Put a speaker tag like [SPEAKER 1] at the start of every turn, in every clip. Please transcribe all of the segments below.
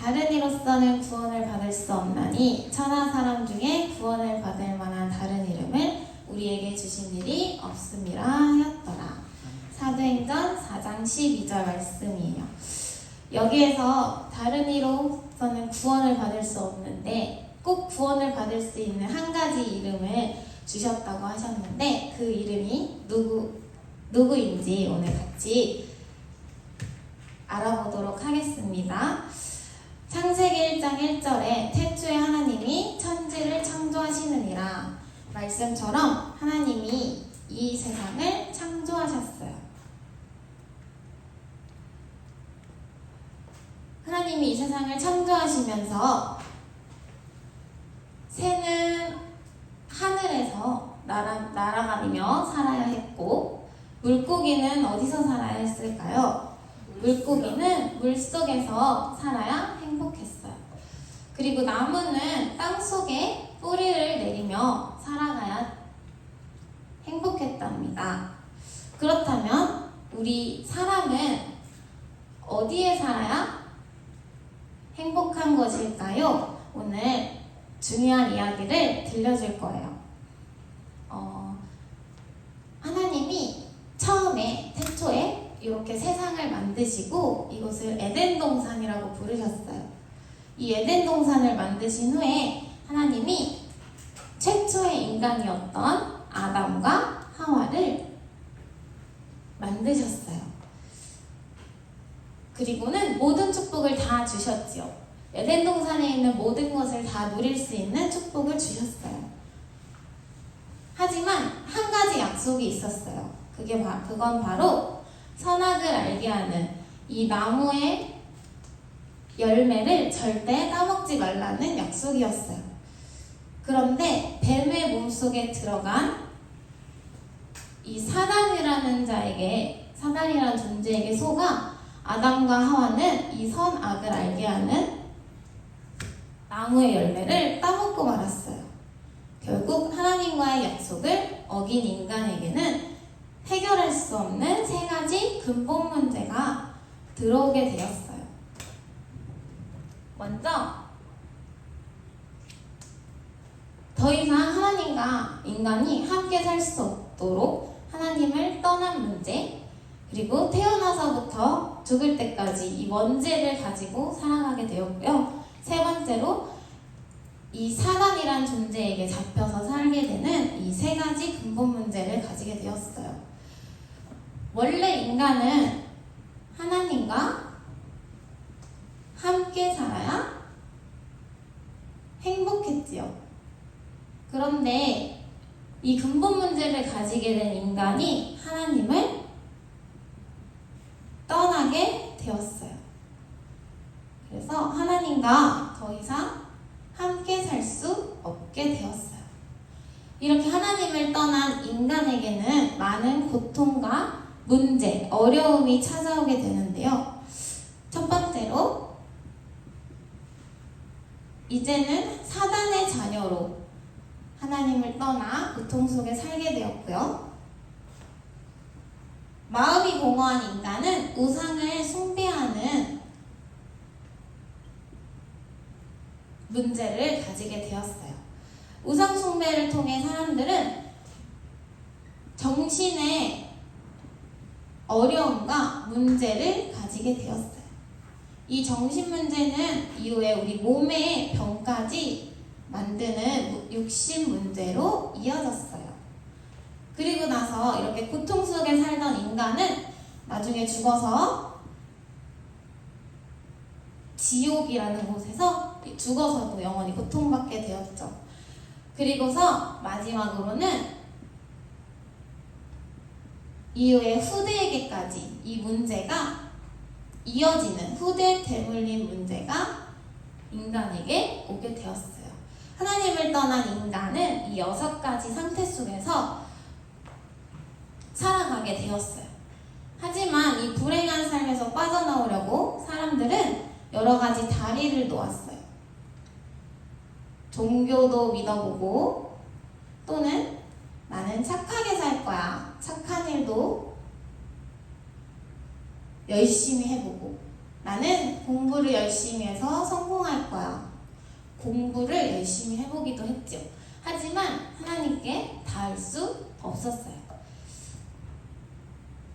[SPEAKER 1] 다른 이로서는 구원을 받을 수 없나니 천하 사람 중에 구원을 받을 만한 다른 이름을 우리에게 주신 일이 없음이라 하였더라. 사도행전 4장 12절 말씀이에요. 여기에서 다른 이로서는 구원을 받을 수 없는데 꼭 구원을 받을 수 있는 한 가지 이름을 주셨다고 하셨는데 그 이름이 누구인지 오늘 같이 알아보도록 하겠습니다. 창세기 1장 1절에 태초에 하나님이 천지를 창조하시느니라 말씀처럼 하나님이 이 세상을 창조하셨어요. 하나님이 이 세상을 창조하시면서 새는 하늘에서 날아다니며 살아야 했고 물고기는 어디서 살아야 했을까요? 물고기는 물속에서 살아야 행복했어요. 그리고 나무는 땅속에 뿌리를 내리며 살아가야 행복했답니다. 그렇다면 우리 사람은 어디에 살아야 행복한 것일까요? 오늘 중요한 이야기를 들려줄 거예요. 하나님이 처음에 태초에 이렇게 세상을 만드시고 이곳을 에덴 동산이라고 부르셨어요. 이 에덴 동산을 만드신 후에 하나님이 최초의 인간이었던 아담과 하와를 만드셨어요. 그리고는 모든 축복을 다 주셨지요. 에덴 동산에 있는 모든 것을 다 누릴 수 있는 축복을 주셨어요. 하지만 한 가지 약속이 있었어요. 그건 바로 선악을 알게 하는 이 나무의 열매를 절대 따먹지 말라는 약속이었어요. 그런데 뱀의 몸속에 들어간 이 사단이라는 존재에게 속아 아담과 하와는 이 선악을 알게 하는 나무의 열매를 따먹고 말았어요. 결국 하나님과의 약속을 어긴 인간에게는 해결할 수 없는 세 가지 근본 문제가 들어오게 되었어요. 먼저 더 이상 하나님과 인간이 함께 살 수 없도록 하나님을 떠난 문제, 그리고 태어나서부터 죽을 때까지 이 원죄를 가지고 살아가게 되었고요. 세 번째로 이 사단이란 존재에게 잡혀서 살게 되는 이 세 가지 근본 문제를 가지게 되었어요. 원래 인간은 하나님과 함께 살아야 행복했지요. 그런데 이 근본 문제를 가지게 된 인간이 하나님을 떠나게 되었어요. 그래서 하나님과 더 이상 함께 살 수 없게 되었어요. 이렇게 하나님을 떠난 인간에게는 많은 고통과 문제, 어려움이 찾아오게 되는데요. 첫 번째로 이제는 사단의 자녀로 하나님을 떠나 고통 속에 살게 되었고요. 마음이 공허한 인간은 우상을 숭배하는 문제를 가지게 되었어요. 우상 숭배를 통해 사람들은 정신의 어려움과 문제를 가지게 되었어요. 이 정신 문제는 이후에 우리 몸의 병까지 만드는 육신 문제로 이어졌어요. 그리고 나서 이렇게 고통 속에 살던 인간은 나중에 죽어서 지옥이라는 곳에서 죽어서도 영원히 고통받게 되었죠. 그리고서 마지막으로는 이후에 후대에게까지 이 문제가 이어지는 후대 대물림 문제가 인간에게 오게 되었어요. 하나님을 떠난 인간은 이 6가지 상태 속에서 살아가게 되었어요. 하지만 이 불행한 삶에서 빠져나오려고 사람들은 여러 가지 다리를 놓았어요. 종교도 믿어보고 또는 나는 착하게 살 거야. 착한 일도 열심히 해보고 나는 공부를 열심히 해서 성공할 거야. 공부를 열심히 해보기도 했죠. 하지만 하나님께 닿을 수 없었어요.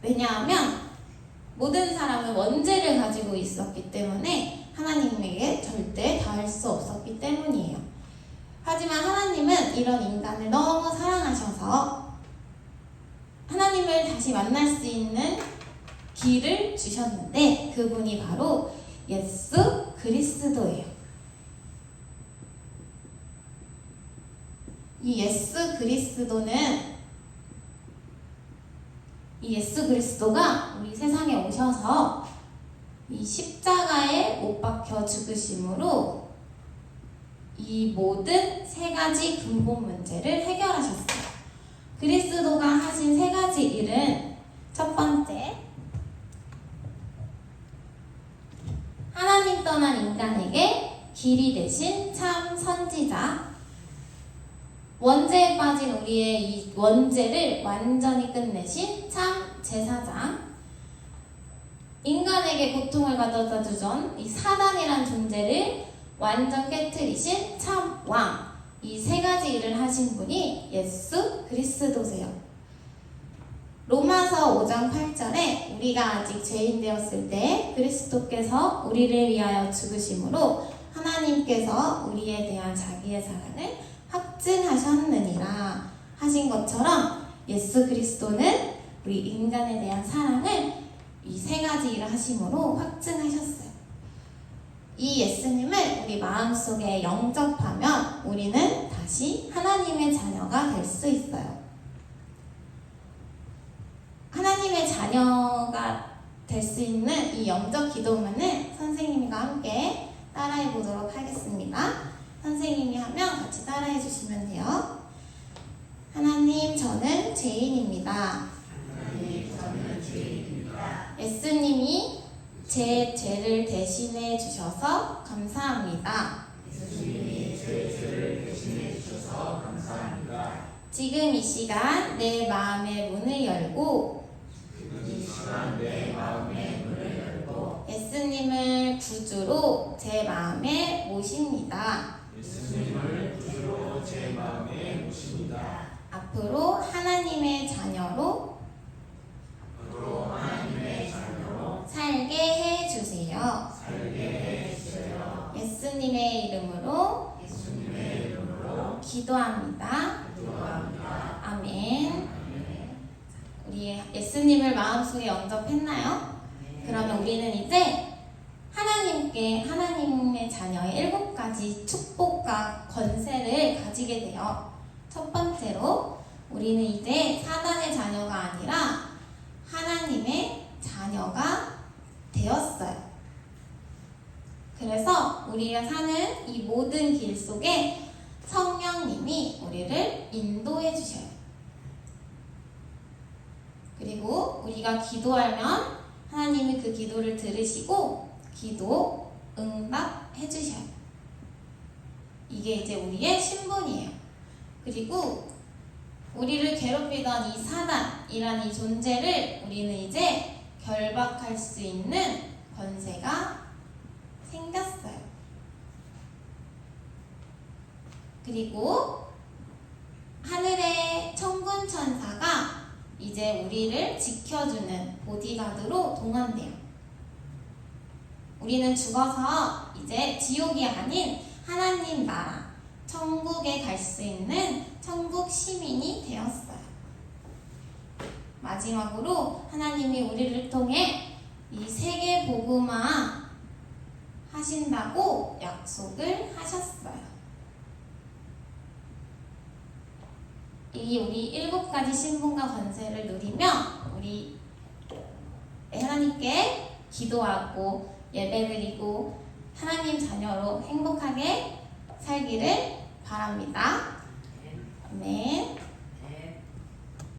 [SPEAKER 1] 왜냐하면 모든 사람은 원죄를 가지고 있었기 때문에 하나님에게 절대 닿을 수 없었기 때문이에요. 하지만 하나님은 이런 인간을 너무 사랑하셔서 하나님을 다시 만날 수 있는 길을 주셨는데 그분이 바로 예수 그리스도예요. 이 예수 그리스도가 우리 세상에 오셔서 이 십자가에 못 박혀 죽으심으로 이 모든 세 가지 근본 문제를 해결하셨어요. 그리스도가 하신 세 가지 일은 첫 번째, 하나님 떠난 인간에게 길이 되신 참 선지자, 원죄에 빠진 우리의 이 원죄를 완전히 끝내신 참 제사장, 인간에게 고통을 가져다 주던 이 사단이란 존재를 완전 깨트리신 참 왕, 이 세 가지 일을 하신 분이 예수 그리스도세요. 로마서 5장 8절에 우리가 아직 죄인 되었을 때 그리스도께서 우리를 위하여 죽으심으로 하나님께서 우리에 대한 자기의 사랑을 확증하셨느니라 하신 것처럼 예수 그리스도는 우리 인간에 대한 사랑을 이 세 가지 일을 하심으로 확증하셨어요. 이 예수님을 우리 마음속에 영접하면 우리는 다시 하나님의 자녀가 될 수 있어요. 하나님의 자녀가 될 수 있는 이 영접 기도문을 선생님과 함께 따라해 보도록 하겠습니다. 선생님이 하면 같이 따라해 주시면 돼요. 하나님, 저는 죄인입니다. 예수님이 제 죄를 대신해 주셔서 감사합니다. 지금 이 시간 내 마음의 문을 열고 예수님을 구주로 제 마음에 모십니다. 앞으로 하나님의 자녀로 살게 해주세요. 예수님의 이름으로 기도합니다. 아멘. 우리 예수님을 마음속에 영접했나요? 그러면 우리는 이제 하나님의 자녀의 7가지 축복과 권세를 가지게 돼요. 첫 번째로 우리는 이제 사단의 자녀가 아니라 하나님의 자녀가 되었어요. 그래서 우리가 사는 이 모든 길 속에 성령님이 우리를 인도해 주셔요. 그리고 우리가 기도하면 하나님이 그 기도를 들으시고 기도 응답해 주셔요. 이게 이제 우리의 신분이에요. 그리고 우리를 괴롭히던 이 사단이라는 이 존재를 우리는 이제 결박할 수 있는 권세가 생겼어요. 그리고 하늘의 천군 천사가 이제 우리를 지켜주는 보디가드로 동원돼요. 우리는 죽어서 이제 지옥이 아닌 하나님 나라, 천국에 갈 수 있는 천국 시민이 되었어요. 마지막으로 하나님이 우리를 통해 이 세계 복음화 하신다고 약속을 하셨어요. 이 우리 7가지 신분과 권세를 누리며 우리 하나님께 기도하고 예배드리고 하나님 자녀로 행복하게 살기를 바랍니다. 아멘.